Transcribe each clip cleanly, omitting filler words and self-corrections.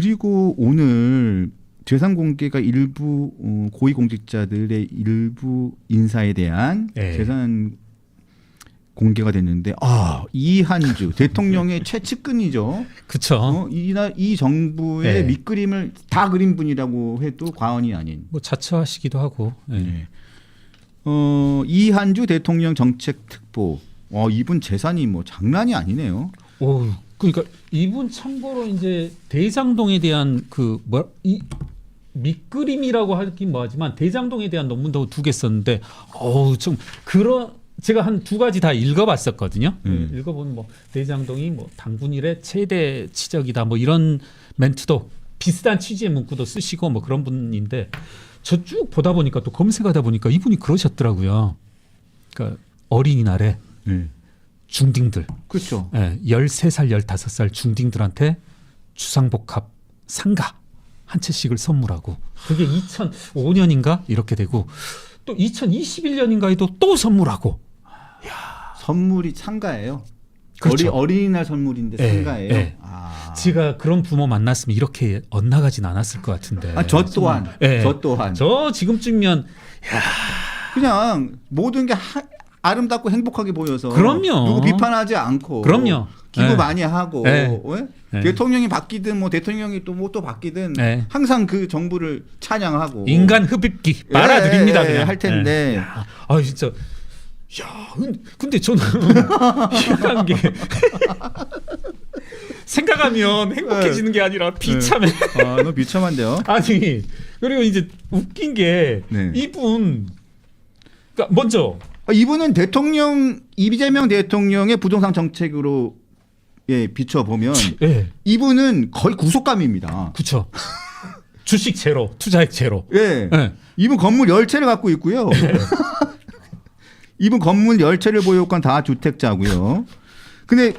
그리고 오늘 재산 공개가 일부 고위공직자들의 일부 인사에 대한 네. 재산 공개가 됐는데 이한주 대통령의 최측근이죠. 그쵸. 이 정부의 네. 밑그림을 다 그린 분이라고 해도 과언이 아닌. 뭐 자처하시기도 하고. 네. 네. 이한주 대통령 정책특보. 이분 재산이 뭐 장난이 아니네요. 오, 그러니까 이분 참고로 이제 대장동에 대한 이 밑그림이라고 하긴 뭐하지만 대장동에 대한 논문도 2개 썼는데, 좀 제가 한 2가지 다 읽어봤었거든요. 읽어보면 뭐 대장동이 뭐 당군 일의 최대 치적이다 뭐 이런 멘트도 비슷한 취지의 문구도 쓰시고 뭐 그런 분인데, 저 쭉 보다 보니까 또 검색하다 보니까 이분이 그러셨더라고요. 그러니까 어린이날에 중딩들, 그렇죠. 13살, 15살 중딩들한테 주상복합 상가 한 채씩을 선물하고, 그게 2005년인가 이렇게 되고, 또 2021년인가에도 또 선물하고. 선물이 상가예요. 그렇죠. 어린이날 선물인데 상가예요. 네. 제가 그런 부모 만났으면 이렇게 엇나가진 않았을 것 같은데. 저 또한. 저 지금쯤이면 그냥 모든 게 아름답고 행복하게 보여서. 그럼요. 누구 비판하지 않고. 그럼요. 기부 많이 하고. 네. 대통령이 바뀌든 뭐 대통령이 또 바뀌든 항상 그 정부를 찬양하고. 인간 흡입기 말아드립니다. 그냥 할 텐데. 진짜. 근데 저는 희한한 게 생각하면 행복해지는 게 아니라 비참해. 너무 비참한데요. 아니, 그리고 이제 웃긴 게 이분, 그러니까 먼저 이분은 이재명 대통령의 부동산 정책으로 비춰보면 이분은 거의 구속감입니다. 그렇죠. 주식 제로, 투자액 제로. 이분 건물 10채를 갖고 있고요. 이분 건물 10채를 보유권 다 주택자고요. 근데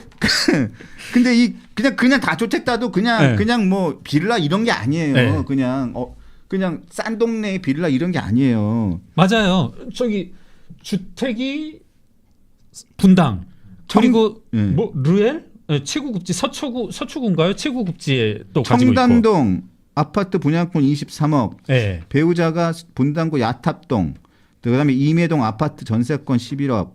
그냥 다주택자도 그냥 뭐 빌라 이런 게 아니에요. 그냥 싼 동네 빌라 이런 게 아니에요. 맞아요. 저기 주택이 분당 그리고 뭐 르엘 최고급지 서초구인가요? 최고급지에 또 가지고 있고. 청담동 아파트 분양권 23억. 배우자가 분당구 야탑동. 그다음에 임해동 아파트 전세권 11억.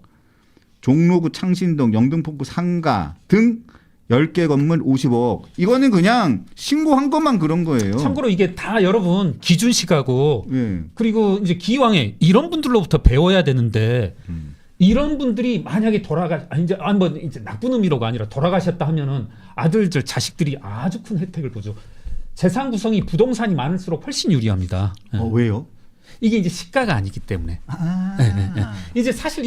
종로구 창신동 영등포구 상가 등 10개 건물 55억. 이거는 그냥 신고한 것만 그런 거예요. 참고로 이게 다 여러분 기준시가고 그리고 이제 기왕에 이런 분들로부터 배워야 되는데 이런 분들이 만약에 이제 나쁜 의미로가 아니라 돌아가셨다 하면은 아들들 자식들이 아주 큰 혜택을 보죠. 재산 구성이 부동산이 많을수록 훨씬 유리합니다. 왜요? 이게 이제 시가가 아니기 때문에. 이제 사실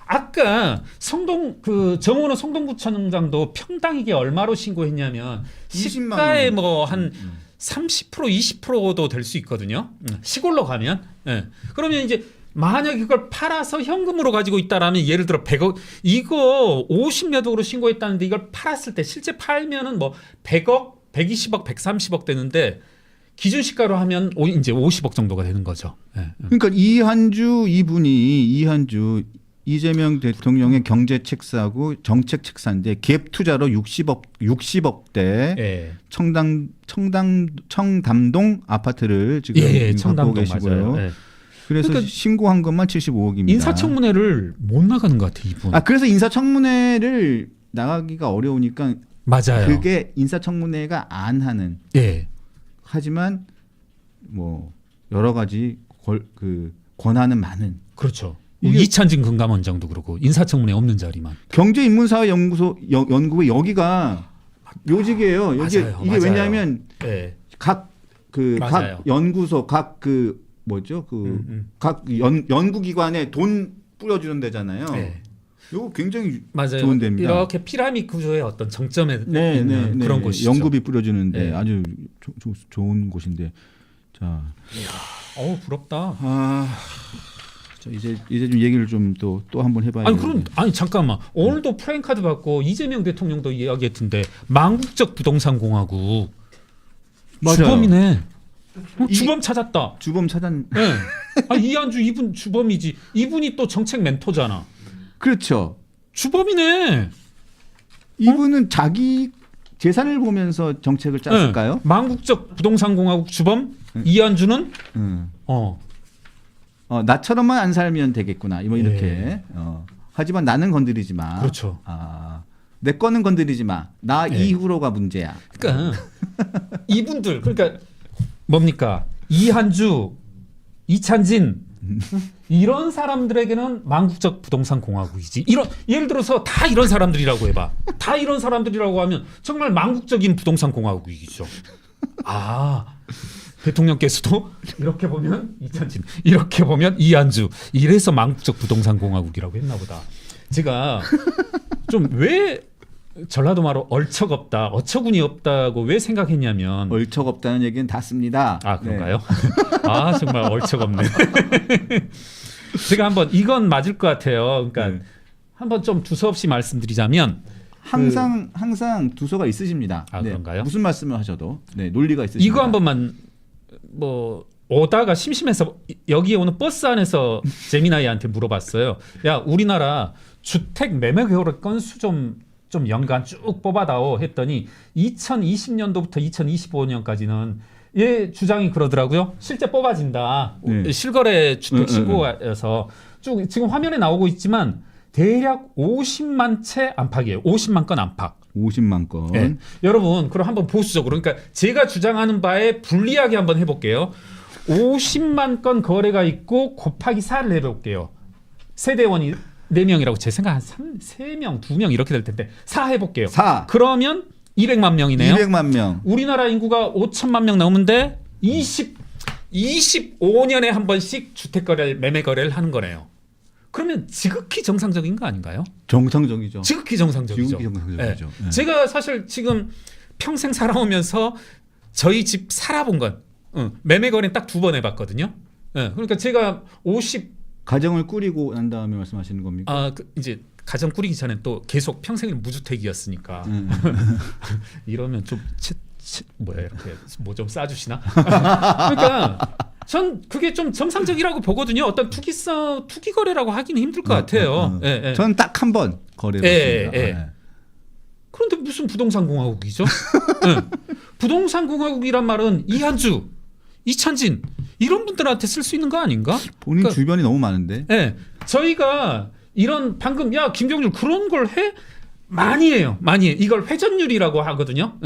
아까 정원호 성동구청장도 평당 이게 얼마로 신고했냐면 시가에 뭐 한 30% 20%도 될 수 있거든요. 시골로 가면. 그러면 이제 만약 이걸 팔아서 현금으로 가지고 있다라면 예를 들어 100억 이거 50몇 억으로 신고했다는데 이걸 팔았을 때 실제 팔면은 뭐 100억, 120억, 130억 되는데 기준 시가로 하면 이제 50억 정도가 되는 거죠. 그러니까 이한주 이재명 대통령의 경제 책사고 정책 책사인데 갭 투자로 60억대 청담동 아파트를 지금 갖고 계시고요. 그래서 그러니까 신고한 것만 75억입니다. 인사청문회를 못 나가는 것 같아 이분. 그래서 인사청문회를 나가기가 어려우니까 맞아요. 그게 인사청문회가 안 하는. 하지만 뭐 여러 가지 권한은 많은. 그렇죠. 이찬진 금감원장도 그렇고 인사청문회 없는 자리만. 경제인문사회연구소 연구부 여기가 요직이에요. 이게 왜냐하면 각 연구소 각 연구기관에 돈 뿌려주는 데잖아요. 이거 굉장히 좋은 데입니다. 이렇게 피라미드 구조의 어떤 정점에 있는 그런 곳이죠. 연구비 뿌려주는데 아주 좋은 곳인데. 자, 부럽다. 이제 좀 얘기를 좀 또 한번 해봐야. 아니 잠깐만. 오늘도 프랭카드 받고 이재명 대통령도 이야기했던데 망국적 부동산 공화국. 주범이네. 주범 찾았다. 주범 이한주 이분 주범이지. 이분이 또 정책 멘토잖아. 그렇죠. 주범이네. 이분은 재산을 보면서 정책을 짰을까요? 망국적 부동산공화국 주범 이한주는 나처럼만 안 살면 되겠구나. 이렇게. 하지만 나는 건드리지 마. 그렇죠. 내 거는 건드리지 마. 나 이후로가 문제야. 그러니까 이분들 그러니까 뭡니까? 이한주, 이찬진 이런 사람들에게는 망국적 부동산 공화국이지. 이런 예를 들어서 다 이런 사람들이라고 해봐. 다 이런 사람들이라고 하면 정말 망국적인 부동산 공화국이죠. 대통령께서도 이렇게 보면 이찬진, 이렇게 보면 이한주. 이래서 망국적 부동산 공화국이라고 했나 보다. 제가 좀 왜 전라도 말로 얼척없다, 어처구니 없다고 왜 생각했냐면 얼척 없다는 얘기는 다 씁니다. 그런가요? 네. 정말 얼척없네. 제가 한번 이건 맞을 것 같아요. 그러니까 한번 좀 두서없이 말씀드리자면 항상 두서가 있으십니다. 그런가요? 무슨 말씀을 하셔도 논리가 있으십니다. 이거 한 번만 오다가 심심해서 여기에 오는 버스 안에서 재미나이한테 물어봤어요. 야, 우리나라 주택 매매 개월 건수 좀 연간 쭉 뽑아다오 했더니 2020년도부터 2025년까지는 얘 주장이 그러더라고요. 실제 뽑아진다. 실거래 주택 신고에서 쭉 지금 화면에 나오고 있지만 대략 50만 채 안팎이에요. 50만 건 안팎. 50만 건. 네. 여러분, 그럼 한번 보수적으로, 그러니까 제가 주장하는 바에 불리하게 한번 해볼게요. 50만 건 거래가 있고 곱하기 4를 해볼게요. 세대원이 4명이라고 제 생각 한 3명, 2명 이렇게 될 텐데 4 해볼게요. 4. 그러면 200만 명이네요. 200만 명. 우리나라 인구가 5천만 명 넘는데 25년에 한 번씩 주택 거래를 매매 거래를 하는 거네요. 그러면 지극히 정상적인 거 아닌가요? 정상적이죠. 지극히 정상적이죠. 지극히 정상적이죠. 네. 제가 사실 지금 평생 살아오면서 저희 집 살아본 건 매매 거래는 딱 2번 해봤거든요. 그러니까 제가 가정을 꾸리고 난 다음에 말씀하시는 겁니까? 이제 가정 꾸리기 전에 또 계속 평생을 무주택이었으니까 이러면 좀 이렇게 뭐 좀 싸주시나? 그러니까 전 그게 좀 정상적이라고 보거든요. 어떤 투기 거래라고 하기는 힘들 것 같아요. 저는 딱 한 번 거래했습니다. 그런데 무슨 부동산 공화국이죠? 부동산 공화국이란 말은 이한주, 이찬진 이런 분들한테 쓸 수 있는 거 아닌가? 본인 그러니까, 주변이 너무 많은데. 저희가 이런 방금 김경률 그런 걸 해? 많이 해요. 많이 해. 이걸 회전율이라고 하거든요.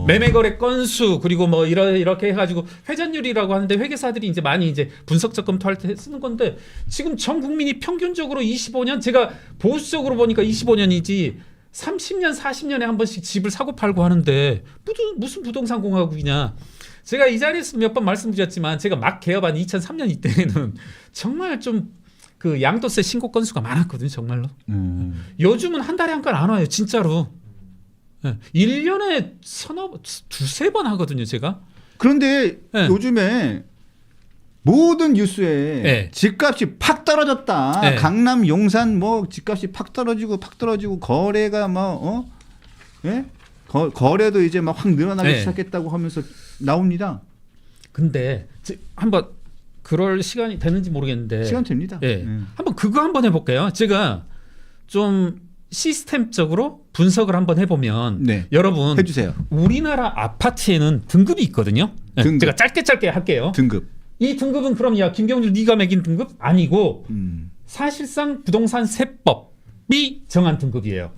매매 거래 건수 그리고 뭐 이렇게 해가지고 회전율이라고 하는데 회계사들이 이제 많이 이제 분석적 검토할 때 쓰는 건데 지금 전 국민이 평균적으로 25년 제가 보수적으로 보니까 25년이지 30년 40년에 한 번씩 집을 사고 팔고 하는데 무슨 부동산 공화국이냐. 제가 이 자리에서 몇 번 말씀드렸지만 제가 막 개업한 2003년 이때는 정말 좀 그 양도세 신고 건수가 많았거든요. 정말로. 요즘은 한 달에 한 건 안 와요. 진짜로. 1년에 두세 번 하거든요. 제가. 그런데 요즘에 모든 뉴스에 집값이 팍 떨어졌다. 강남 용산 뭐 집값이 팍 떨어지고 거래가 거래도 이제 막 확 늘어나기 시작했다고 하면서 나옵니다. 근데 한번 그럴 시간이 되는지 모르겠는데 시간 됩니다. 한번 그거 한번 해볼게요. 제가 좀 시스템적으로 분석을 한번 해보면 여러분 해주세요. 우리나라 아파트에는 등급이 있거든요. 등급. 제가 짧게 할게요. 등급. 이 등급은 그럼 김경률 네가 매긴 등급 아니고 사실상 부동산 세법이 정한 등급이에요.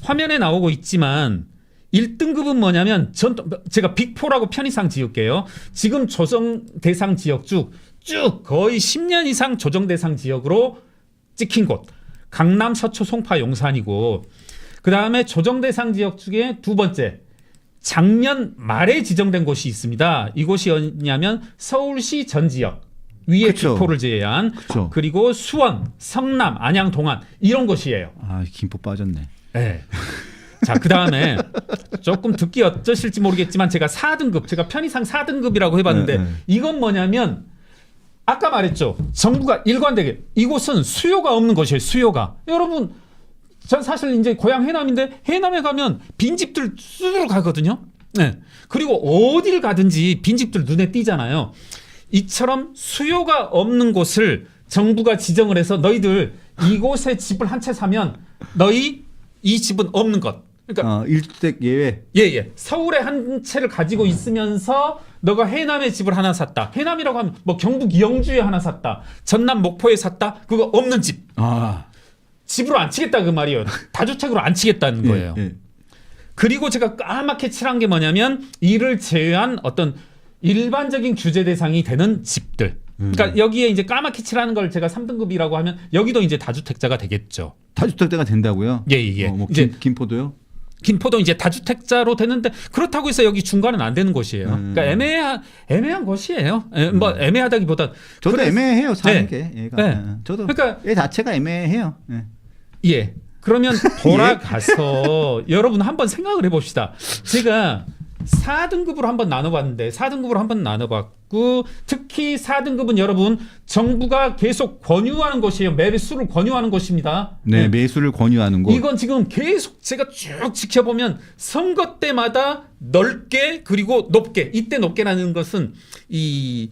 화면에 나오고 있지만 1등급은 뭐냐면 제가 빅4라고 편의상 지을게요. 지금 조정 대상 지역 쭉 거의 10년 이상 조정 대상 지역으로 찍힌 곳. 강남, 서초, 송파, 용산이고 그다음에 조정 대상 지역 중에 두 번째 작년 말에 지정된 곳이 있습니다. 이곳이 어디냐면 서울시 전 지역 위에 빅4를 제외한 그리고 수원, 성남, 안양, 동안 이런 곳이에요. 김포 빠졌네. 자, 그 다음에 조금 듣기 어떠실지 모르겠지만 제가 4등급, 제가 편의상 4등급이라고 해봤는데 이건 뭐냐면 아까 말했죠. 정부가 일관되게 이곳은 수요가 없는 곳이에요. 수요가. 여러분, 전 사실 이제 고향 해남인데 해남에 가면 빈집들 쑥 가거든요. 그리고 어디를 가든지 빈집들 눈에 띄잖아요. 이처럼 수요가 없는 곳을 정부가 지정을 해서 너희들 이곳에 집을 한 채 사면 너희 이 집은 없는 것. 그러니까 1주택 예외. 예. 서울에 한 채를 가지고 있으면서 너가 해남에 집을 하나 샀다. 해남이라고 하면 뭐 경북 영주에 하나 샀다. 전남 목포에 샀다. 그거 없는 집. 집으로 안 치겠다 그 말이에요. 다주택으로 안 치겠다는 거예요. 예. 그리고 제가 까맣게 칠한 게 뭐냐면 이를 제외한 어떤 일반적인 규제 대상이 되는 집들. 그러니까 여기에 이제 까맣게 칠하는 걸 제가 3등급이라고 하면 여기도 이제 다주택자가 되겠죠. 다주택자가 된다고요? 예. 뭐 이제 김포도요? 김포도 이제 다주택자로 되는데 그렇다고 해서 여기 중간은 안 되는 곳이에요. 그러니까 애매한 곳이에요. 뭐 애매하다기보다 저도 애매해요 사는 네. 게. 얘가. 네. 저도 그러니까 얘 자체가 애매해요. 네. 예. 그러면 돌아가서 여러분 한번 생각을 해봅시다. 제가 4등급으로 한번 나눠봤는데 4등급으로 한번 나눠봤고 특히 4등급은 여러분 정부가 계속 권유하는 것이에요. 매수를 권유하는 것입니다. 네, 매수를 권유하는 곳. 이건 지금 계속 제가 쭉 지켜보면 선거 때마다 넓게 그리고 높게 이때 높게라는 것은 이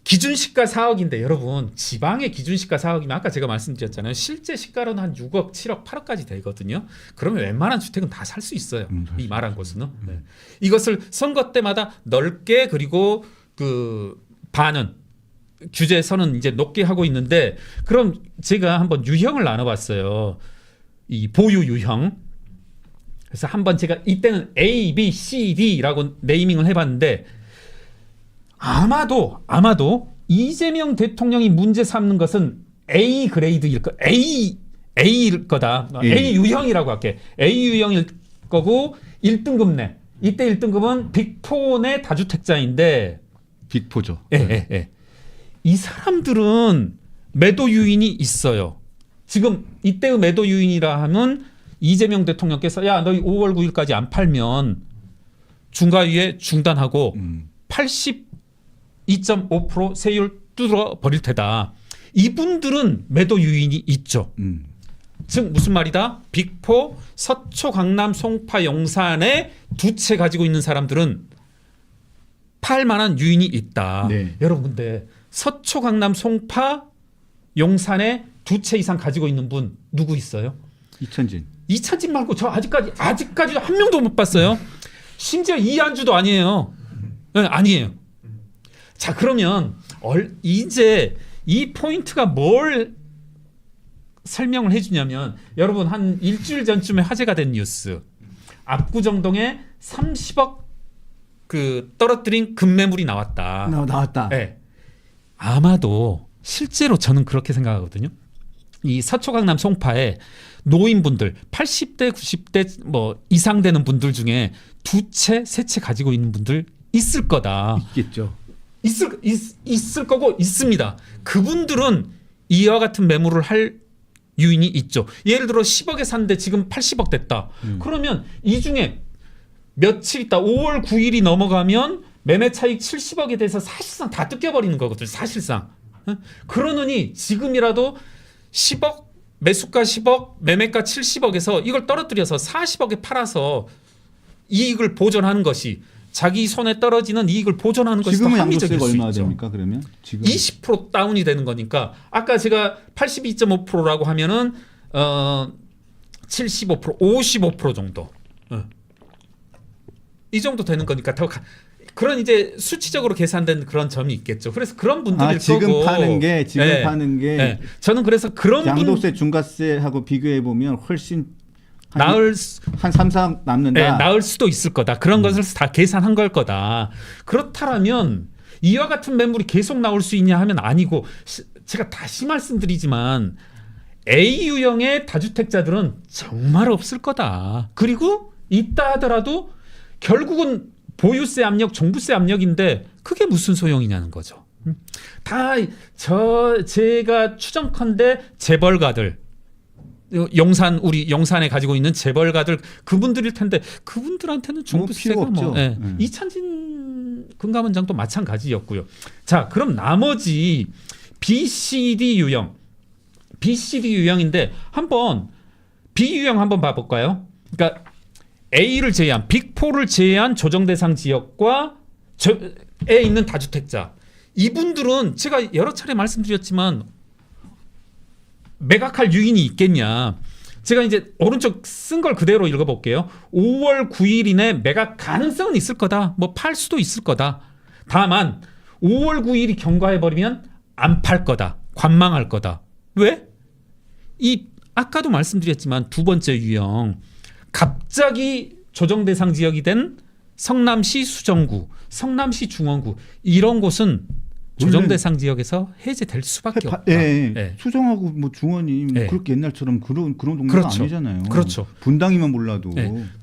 기준시가 4억인데 여러분 지방의 기준시가 4억이면 아까 제가 말씀드렸잖아요. 실제 시가로는 한 6억, 7억, 8억까지 되거든요. 그러면 웬만한 주택은 다 살 수 있어요. 이 말한 곳은. 네. 이것을 선거 때마다 넓게 그리고 그 반은 규제선은 이제 높게 하고 있는데 그럼 제가 한번 유형을 나눠봤어요. 이 보유 유형. 그래서 한번 제가 이때는 A, B, C, D라고 네이밍을 해봤는데 아마도 이재명 대통령이 문제 삼는 것은 A 그레이드일 거 A일 거다. A 유형이라고 할게. A 유형일 거고 1등급 내. 이때 1등급은 빅4 내 다주택자인데 빅4죠. 예. 이 사람들은 매도 유인이 있어요. 지금 이때의 매도 유인이라 하면 이재명 대통령께서 야, 너희 5월 9일까지 안 팔면 중과위에 중단하고 82.5% 세율 뚫어 버릴 테다. 이분들은 매도 유인이 있죠. 즉 무슨 말이다? 빅4 서초, 강남, 송파, 용산에 두 채 가지고 있는 사람들은 팔 만한 유인이 있다. 네. 여러분 근데 서초, 강남, 송파, 용산에 두 채 이상 가지고 있는 분 누구 있어요? 이찬진 말고 저 아직까지도 한 명도 못 봤어요. 심지어 이한주도 아니에요. 네, 아니에요. 자 그러면 이제 이 포인트가 뭘 설명을 해주냐면 여러분 한 일주일 전쯤에 화제가 된 뉴스 압구정동에 30억 그 떨어뜨린 급매물이 나왔다. 나왔다. 네. 아마도 실제로 저는 그렇게 생각하거든요. 이 서초 강남 송파에 노인분들 80대 90대 뭐 이상 되는 분들 중에 두 채 세 채 가지고 있는 분들 있을 거다. 있겠죠. 있을 거고 있습니다. 그분들은 이와 같은 매물을 할 유인이 있죠. 예를 들어 10억에 샀는데 지금 80억 됐다. 그러면 이 중에 며칠 있다 5월 9일이 넘어가면 매매 차익 70억에 대해서 사실상 다 뜯겨버리는 거거든요. 사실상. 그러느니 지금이라도 10억 매수가 10억 매매가 70억에서 이걸 떨어뜨려서 40억에 팔아서 이익을 보존하는 것이 자기 손에 떨어지는 이익을 보존하는 것이 더 합리적일 수 얼마나 있죠. 됩니까? 그러면 지금 20% 다운이 되는 거니까 아까 제가 82.5%라고 하면은 75% 55% 정도 이 정도 되는 거니까 더 그런 이제 수치적으로 계산된 그런 점이 있겠죠. 그래서 그런 분들일 지금 거고 파는 게 저는 그래서 그런 양도세 중과세하고 비교해 보면 훨씬 나을 한 3, 4억 남는다. 네, 나을 수도 있을 거다. 그런 것을 다 계산한 걸 거다. 그렇다면 이와 같은 매물이 계속 나올 수 있냐 하면 아니고 제가 다시 말씀드리지만 A 유형의 다주택자들은 정말 없을 거다. 그리고 있다 하더라도 결국은 보유세 압력, 종부세 압력인데 그게 무슨 소용이냐는 거죠. 제가 추정컨대 재벌가들 우리 용산에 가지고 있는 재벌가들 그분들일 텐데 그분들한테는 종부세가 이찬진 금감원장도 마찬가지였고요. 자, 그럼 나머지 BCD 유형인데 한번 B 유형 한번 봐볼까요? 그러니까 A를 제외한 빅4를 제외한 조정 대상 지역과 에 있는 다주택자 이분들은 제가 여러 차례 말씀드렸지만 매각할 유인이 있겠냐. 제가 이제 오른쪽 쓴 걸 그대로 읽어볼게요. 5월 9일 이내 매각 가능성은 있을 거다. 뭐 팔 수도 있을 거다. 다만 5월 9일이 경과해버리면 안 팔 거다. 관망할 거다. 왜? 이 아까도 말씀드렸지만 두 번째 유형, 갑자기 조정 대상 지역이 된 성남시 수정구, 성남시 중원구 이런 곳은 조정 대상 지역에서 해제될 수밖에 없다. 네. 수정하고 뭐 중원이 뭐 그렇게 옛날처럼 그런 동네가 그렇죠. 아니잖아요. 그렇죠. 분당이면 몰라도.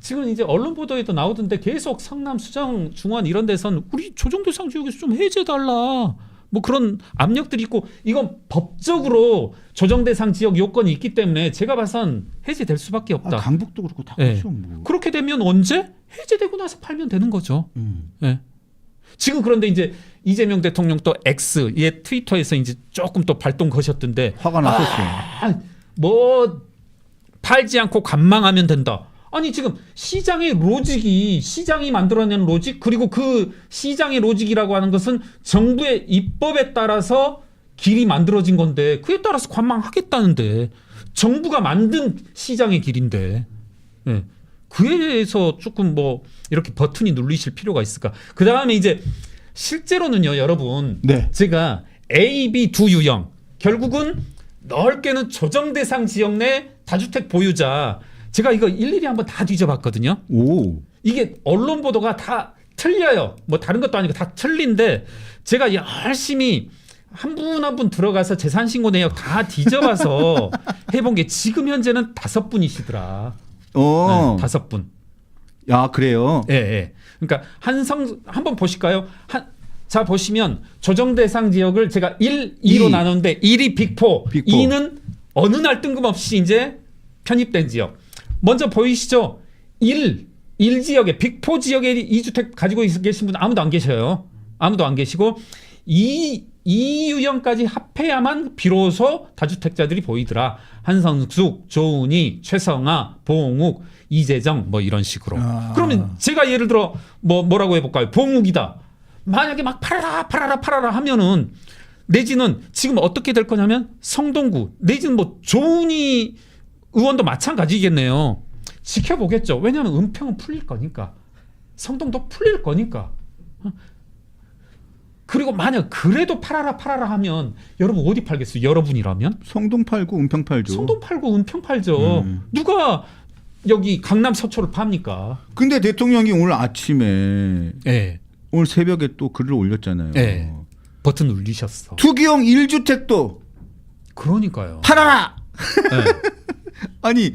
지금 이제 언론 보도에도 나오던데 계속 성남, 수정, 중원 이런 데선 우리 조정 대상 지역에서 좀 해제달라. 뭐 그런 압력들이 있고 이건 법적으로 조정 대상 지역 요건이 있기 때문에 제가 봐선 해제될 수밖에 없다. 강북도 그렇고 다 그렇죠. 뭐. 그렇게 되면 언제? 해제되고 나서 팔면 되는 거죠. 지금 그런데 이제 이재명 대통령 또 X의 트위터에서 이제 조금 또 발동 거셨던데 화가 났었어요. 뭐 팔지 않고 관망하면 된다. 아니 지금 시장의 로직이 시장이 만들어낸 로직 그리고 그 시장의 로직이라고 하는 것은 정부의 입법에 따라서 길이 만들어진 건데 그에 따라서 관망하겠다는데 정부가 만든 시장의 길인데 그에 대해서 조금 뭐 이렇게 버튼이 눌리실 필요가 있을까? 그 다음에 이제 실제로는요, 여러분, 제가 A, B 두 유형 결국은 넓게는 조정 대상 지역 내 다주택 보유자 제가 이거 일일이 한번 다 뒤져봤거든요. 오. 이게 언론 보도가 다 틀려요. 뭐 다른 것도 아니고 다 틀린데 제가 열심히 한 분 한 분 들어가서 재산신고 내역 다 뒤져봐서 해본 게 지금 현재는 5분이시더라. 5분. 야, 그래요? 예. 그러니까 한번 보실까요? 자, 보시면 조정 대상 지역을 제가 2로 나눴는데 1이 빅4, 2는 어느 날 뜬금없이 이제 편입된 지역. 먼저 보이시죠? 1 지역에 빅4 지역에 2주택 가지고 계신 분 아무도 안 계셔요. 아무도 안 계시고 2 유형까지 합해야만 비로소 다주택자들이 보이더라. 한성숙, 조은희, 최성아, 봉욱, 이재정 뭐 이런 식으로. 그러면 제가 예를 들어 뭐라고 해볼까요? 봉욱이다. 만약에 막 팔아라 하면은 내지는 지금 어떻게 될 거냐면 성동구 내지는 뭐 조은희 의원도 마찬가지겠네요. 지켜보겠죠. 왜냐하면 은평은 풀릴 거니까. 성동도 풀릴 거니까. 그리고 만약 그래도 팔아라 하면 여러분 어디 팔겠어요? 여러분이라면? 성동 팔고 은평 팔죠. 성동 팔고 은평 팔죠. 누가 여기 강남 서초를 팝니까? 근데 대통령이 오늘 아침에 오늘 새벽에 또 글을 올렸잖아요. 버튼 눌리셨어. 투기용 1주택도 그러니까요. 팔아라. 아니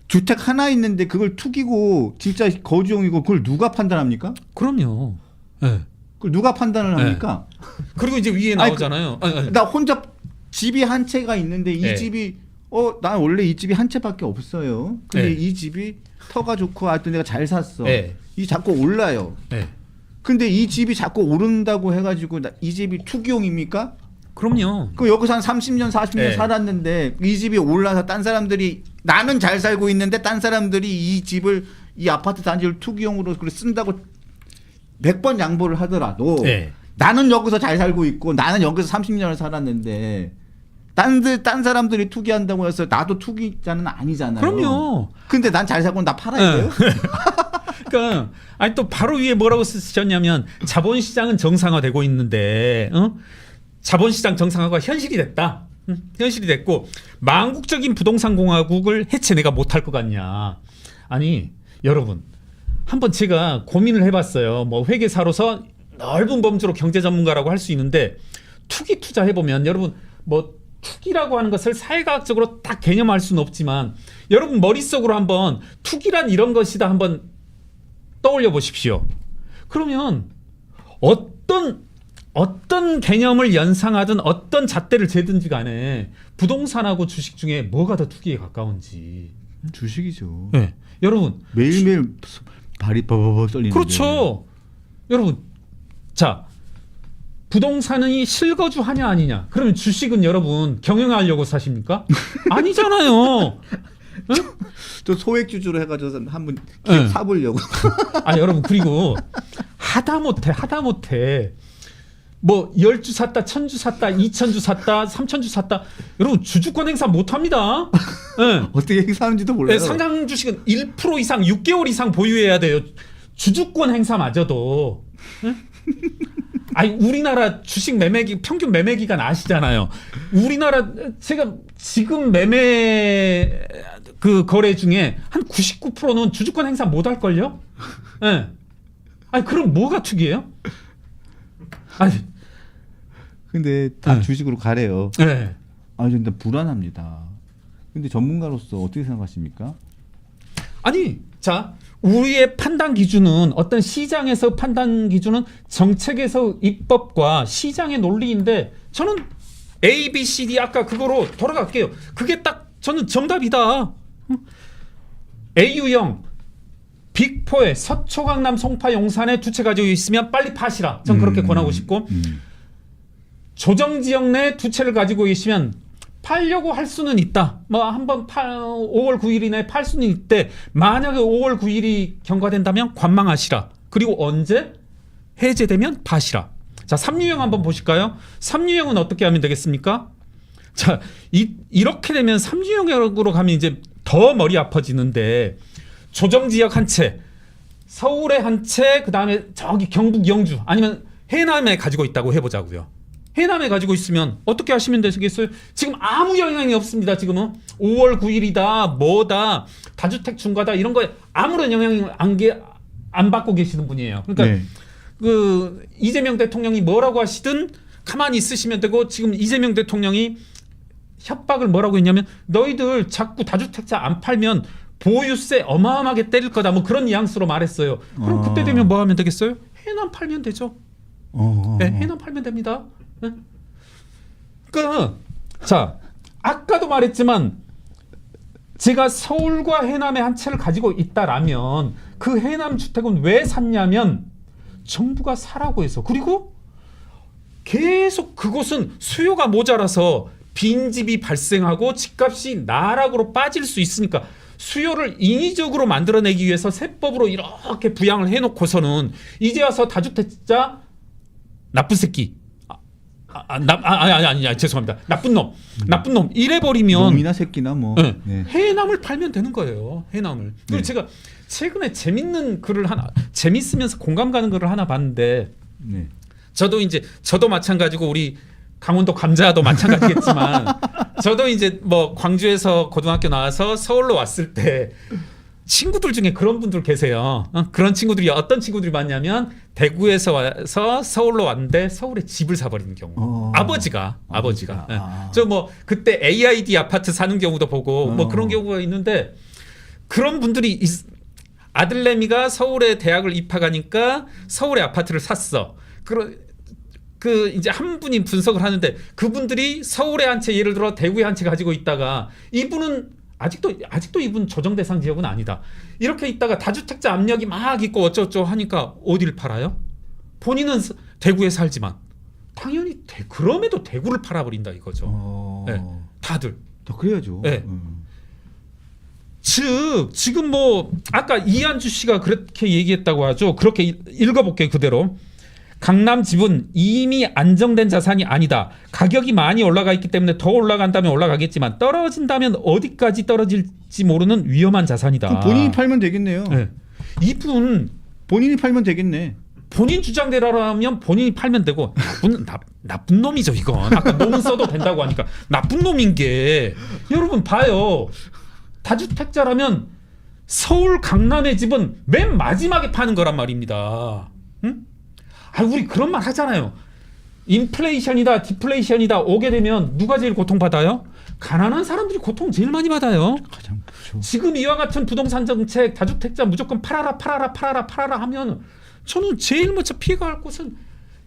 주택 하나 있는데 그걸 투기고 진짜 거주용이고 그걸 누가 판단합니까? 그럼요. 그걸 누가 판단을 합니까? 그리고 이제 위에 나오잖아요. 나 혼자 집이 한 채가 있는데 이 집이 난 원래 이 집이 한 채밖에 없어요. 근데 이 집이 터가 좋고 하여튼 내가 잘 샀어. 이 자꾸 올라요. 근데 이 집이 자꾸 오른다고 해가지고 이 집이 투기용입니까? 그럼요. 그 여기서 한 30년 40년 살았는데 이 집이 올라서 딴 사람들이 나는 잘 살고 있는데 딴 사람들이 이 아파트 단지를 투기용으로 쓴다고 100번 양보를 하더라도 나는 여기서 잘 살고 있고 나는 여기서 30년을 살았는데 딴 사람들이 투기한다고 해서 나도 투기자는 아니잖아요. 그럼요. 근데 난 잘 살고 나 팔아야 돼요? 그러니까 아니 또 바로 위에 뭐라고 쓰셨냐면 자본시장은 정상화되고 있는데 자본시장 정상화가 현실이 됐다. 현실이 됐고 망국적인 부동산 공화국을 해체 내가 못할 것 같냐. 아니 여러분 한번 제가 고민을 해봤어요. 뭐 회계사로서 넓은 범주로 경제 전문가라고 할 수 있는데 투기 투자 해보면 여러분 뭐 투기라고 하는 것을 사회과학적으로 딱 개념할 수는 없지만 여러분 머릿속으로 한번 투기란 이런 것이다 한번 떠올려 보십시오. 그러면 어떤 개념을 연상하든 어떤 잣대를 재든지 간에 부동산하고 주식 중에 뭐가 더 투기에 가까운지. 주식이죠. 여러분 매일매일 발이 버버버 떨리는데. 그렇죠. 여러분 자 부동산이 실거주하냐 아니냐. 그러면 주식은 여러분 경영하려고 사십니까? 아니잖아요. 저 소액주주로 해가지고 한번 사보려고. 아니 여러분 그리고 하다못해 뭐 10주 샀다 1000주 샀다 2000주 샀다 3000주 샀다 여러분 주주권 행사 못합니다. 네. 어떻게 행사하는지도 몰라요. 네, 상장 주식은 1% 이상 6개월 이상 보유해야 돼요. 주주권 행사마저도. 네? 아니 우리나라 주식 매매기 평균 매매 기간 아시잖아요. 우리나라 제가 지금 매매 그 거래 중에 한 99%는 주주권 행사 못 할 걸요? 예. 네. 아니 그럼 뭐가 투기예요? 아니 근데 다 주식으로 가래요. 네. 아, 진짜 불안합니다. 근데 전문가로서 어떻게 생각하십니까? 아니, 자, 우리의 판단 기준은 어떤 시장에서 판단 기준은 정책에서 입법과 시장의 논리인데 저는 A, B, C, D 아까 그거로 돌아갈게요. 그게 딱 저는 정답이다. A유형 빅4에 서초, 강남, 송파, 용산에 두 채 가지고 있으면 빨리 파시라. 전 그렇게 권하고 싶고 조정지역 내 두 채를 가지고 계시면 팔려고 할 수는 있다. 뭐 한번 5월 9일 이내에 팔 수는 있대. 만약에 5월 9일이 경과된다면 관망하시라. 그리고 언제? 해제되면 파시라. 자, 3유형 한번 보실까요? 3유형은 어떻게 하면 되겠습니까? 자, 이렇게 되면 3유형으로 가면 이제 더 머리 아파지는데 조정지역 한 채, 서울에 한 채, 그 다음에 저기 경북 영주 아니면 해남에 가지고 있다고 해보자고요. 해남에 가지고 있으면 어떻게 하시면 되겠어요? 지금 아무 영향이 없습니다. 지금은 5월 9일이다, 뭐다, 다주택 중과다 이런 거에 아무런 영향을 안 받고 계시는 분이에요. 그러니까 네. 그 이재명 대통령이 뭐라고 하시든 가만히 있으시면 되고 지금 이재명 대통령이 협박을 뭐라고 했냐면 너희들 자꾸 다주택자 안 팔면 보유세 어마어마하게 때릴 거다. 뭐 그런 뉘앙스로 말했어요. 그럼 그때 되면 뭐 하면 되겠어요? 해남 팔면 되죠. 네, 해남 팔면 됩니다. 네? 자, 아까도 말했지만 제가 서울과 해남에 한 채를 가지고 있다라면 그 해남 주택은 왜 샀냐면 정부가 사라고 해서 그리고 계속 그곳은 수요가 모자라서 빈집이 발생하고 집값이 나락으로 빠질 수 있으니까 수요를 인위적으로 만들어내기 위해서 세법으로 이렇게 부양을 해놓고서는 이제 와서 다주택자 나쁜 새끼 아니 죄송합니다. 나쁜 놈 이래버리면 놈이나 새끼나 뭐 네. 네. 해남을 팔면 되는 거예요. 해남을. 그리고 네. 제가 최근에 재밌는 글을 재밌으면서 공감 가는 글을 하나 봤는데 네. 저도 마찬가지고 우리 강원도 감자도 마찬가지겠지만 저도 이제 뭐 광주에서 고등학교 나와서 서울로 왔을 때 친구들 중에 그런 분들 계세요. 그런 친구들이 어떤 친구들이 많냐면 대구에서 와서 서울로 왔는데 서울에 집을 사버리는 경우. 아버지가. 네. 저 뭐 그때 AID 아파트 사는 경우도 보고 뭐 그런 경우가 있는데 그런 분들이 아들내미가 서울에 대학을 입학하니까 서울에 아파트를 샀어. 그 이제 한 분이 분석을 하는데 그분들이 서울에 한 채 예를 들어 대구에 한 채 가지고 있다가 이분은 아직도 이분 조정 대상 지역은 아니다. 이렇게 있다가 다주택자 압력이 막 있고 어쩌고 하니까 어디를 팔아요? 본인은 대구에 살지만 당연히 그럼에도 대구를 팔아버린다 이거죠. 네, 다들. 더 그래야죠. 네. 즉 지금 뭐 아까 이한주 씨가 그렇게 얘기했다고 하죠. 그렇게 읽어볼게요 그대로. 강남 집은 이미 안정된 자산이 아니다. 가격이 많이 올라가 있기 때문에 더 올라간다면 올라가겠지만 떨어진다면 어디까지 떨어질지 모르는 위험한 자산이다. 그럼 본인이 팔면 되겠네요. 네. 이분 본인이 팔면 되겠네. 본인 주장대로라면 본인이 팔면 되고 나쁜 놈이죠 이건. 아까 놈 써도 된다고 하니까 나쁜 놈인 게 여러분 봐요. 다주택자라면 서울 강남의 집은 맨 마지막에 파는 거란 말입니다. 응? 우리 그런 말 하잖아요. 인플레이션이다, 디플레이션이다 오게 되면 누가 제일 고통받아요? 가난한 사람들이 고통 제일 많이 받아요. 가장 그렇죠. 지금 이와 같은 부동산 정책 다주택자 무조건 팔아라 하면 저는 제일 먼저 피해갈 곳은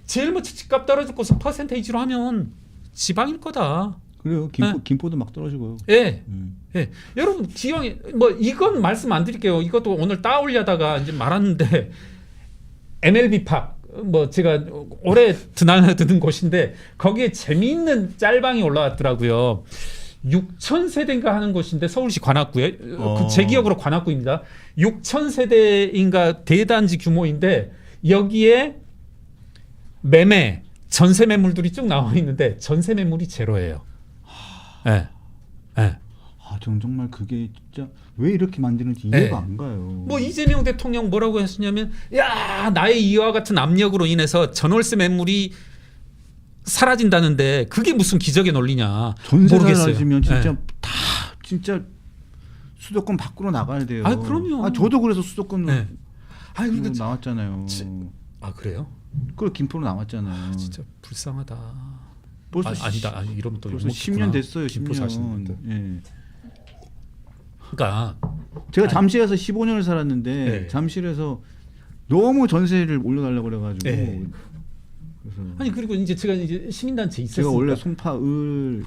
제일 먼저 집값 떨어질 곳은 퍼센테이지로 하면 지방일 거다. 그래요. 김포도 막 떨어지고요. 예. 예. 여러분 기왕에 뭐 이건 말씀 안 드릴게요. 이것도 오늘 따오려다가 이제 말았는데 MLB팍 뭐 제가 올해 드나드는 곳인데 거기에 재미있는 짤방이 올라왔더라고요. 6,000세대인가 하는 곳인데 서울시 관악구에 제 기억으로 관악구입니다. 6,000세대인가 대단지 규모인데 여기에 매매 전세 매물들이 쭉 나와 있는데 전세 매물이 제로예요. 예. 예. 저는 정말 그게 진짜 왜 이렇게 만드는지 이해가 안 가요. 뭐 이재명 대통령 뭐라고 했었냐면 야 나의 이와 같은 압력으로 인해서 전월세 매물이 사라진다는데 그게 무슨 기적의 논리냐 전세 모르겠어요. 사라지면 진짜 다 진짜 수도권 밖으로 나가야 돼요. 그럼요. 저도 그래서 수도권으로 그러니까 나왔잖아요. 그래요? 그걸 김포로 나왔잖아요. 진짜 불쌍하다. 벌써 아니다. 이러면 또 벌써 10년 됐어요. 김포 10년. 사시는데. 예. 그러니까 제가 잠실에서 15년을 살았는데 잠실에서 너무 전세를 올려달라고 그래가지고 그래서 그리고 이제 제가 이제 시민단체 있었으니까 제가 원래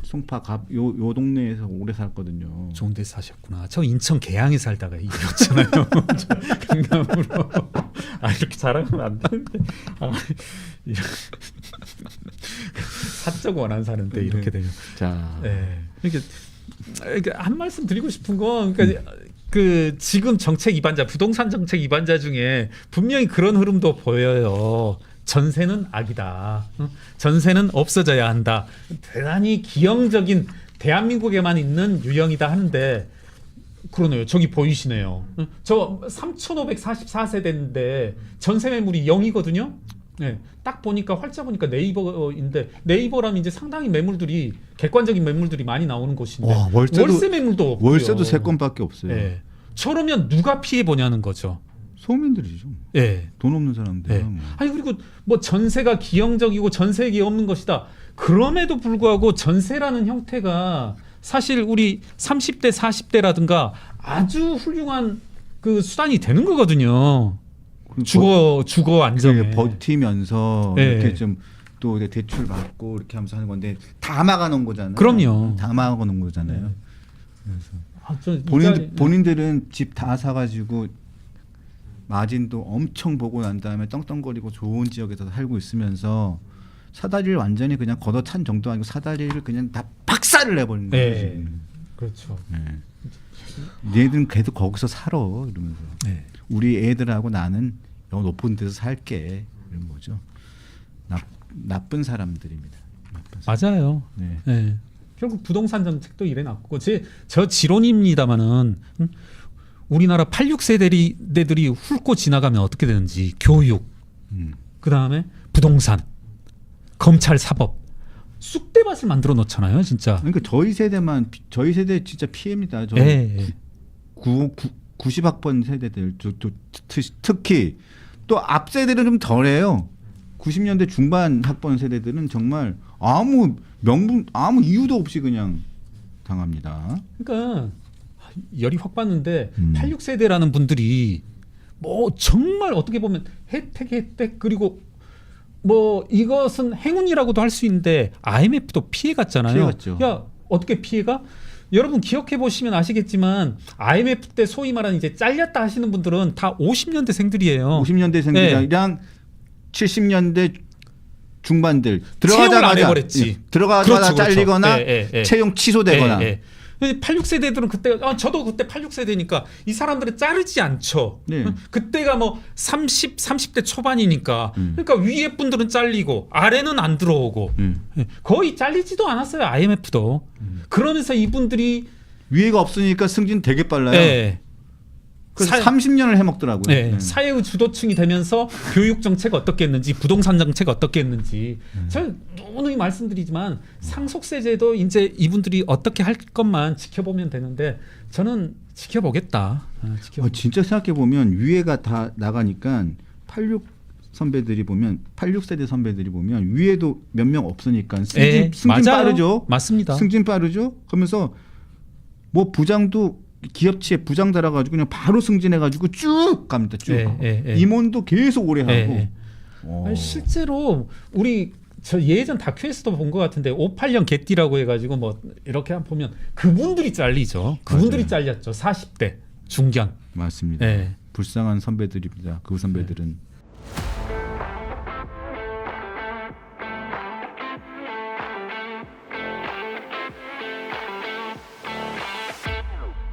송파갑 요 동네에서 오래 살았거든요. 좋은 데 사셨구나. 저 인천 계양에 살다가 이렇잖아요. 강남으로. 이렇게 자랑하면 안 되는데. 사적 원한 사는데 이렇게 되면. 자, 이렇게 한 말씀 드리고 싶은 건 그러니까 그 지금 정책 위반자, 부동산 정책 위반자 중에 분명히 그런 흐름도 보여요. 전세는 악이다. 전세는 없어져야 한다. 대단히 기형적인 대한민국에만 있는 유형이다 하는데 그러네요. 저기 보이시네요. 저 3,544세대인데 전세 매물이 0이거든요. 네, 딱 보니까 활자 보니까 네이버인데 네이버라면 이제 상당히 매물들이 객관적인 매물들이 많이 나오는 곳인데 월세 매물도 없고요. 월세도 3건밖에 없어요. 네. 저러면 누가 피해 보냐는 거죠. 소민들이죠. 돈 없는 사람들. 그리고 뭐 전세가 기형적이고 전세액이 없는 것이다. 그럼에도 불구하고 전세라는 형태가 사실 우리 30대 40대라든가 아주 훌륭한 그 수단이 되는 거거든요. 주거 안정에 버티면서 이렇게 좀 또 대출 받고 이렇게 하면서 하는 건데 다 막아놓은 거잖아요. 그럼요. 다 막아놓은 거잖아요. 그래서 저 본인들은 집 다 사가지고 마진도 엄청 보고 난 다음에 떵떵거리고 좋은 지역에서 살고 있으면서 사다리를 완전히 그냥 걷어찬 정도 아니고 사다리를 그냥 다 박살을 내버리는 거지. 그렇죠. 얘들은 계속 거기서 살아 이러면서 우리 애들하고 나는 더 높은 데서 살게 이런 거죠. 나쁜 사람들입니다. 맞아요. 결국 부동산 정책도 이래 놨고 저 지론입니다마는 우리나라 86세대들이 훑고 지나가면 어떻게 되는지 교육, 그 다음에 부동산, 검찰, 사법 쑥대밭을 만들어 놓잖아요, 진짜. 그러니까 저희 세대 진짜 피해입니다. 90학번 세대들 특히 또 앞 세대는 좀 덜해요. 90년대 중반 학번 세대들은 정말 아무 이유도 없이 그냥 당합니다. 그러니까 열이 확 받는데 86세대라는 분들이 뭐 정말 어떻게 보면 혜택 그리고 뭐 이것은 행운이라고도 할 수 있는데 IMF도 피해갔잖아요. 피해갔죠. 야 어떻게 피해가? 여러분 기억해 보시면 아시겠지만 IMF 때 소위 말하는 이제 잘렸다 하시는 분들은 다 50년대생들이에요. 50년대생들이랑 70년대 중반들 채용을 안 해버렸지. 들어가자마자 잘리거나 채용 취소되거나. 86세대들은 그때 저도 그때 86세대니까 이 사람들은 자르지 않죠. 그때가 뭐 30대 초반이니까 그러니까 위에 분들은 잘리고 아래는 안 들어오고 거의 잘리지도 않았어요. IMF도. 그러면서 이분들이 위에가 없으니까 승진 되게 빨라요. 그래서 30년을 해먹더라고요. 사회의 주도층이 되면서 교육 정책 어떻게 했는지 부동산 정책 어떻게 했는지 제가 누누이 말씀드리지만 상속세제도 이제 이분들이 어떻게 할 것만 지켜보면 되는데 저는 지켜보겠다. 진짜 생각해보면 위에가 다 나가니까 86세대 선배들이 보면 위에도 몇 명 없으니까 승진 빠르죠. 맞습니다. 승진 빠르죠. 그러면서 뭐 부장도 기업체에 부장 달아가지고 그냥 바로 승진해가지고 쭉 갑니다. 쭉. 임원도 계속 오래 하고. 실제로 저 예전 다큐에서도 본 것 같은데 58년 개띠라고 해가지고 뭐 이렇게 보면 그분들이 잘리죠. 그분들이 잘렸죠. 40대 중견. 맞습니다. 불쌍한 선배들입니다. 그 선배들은.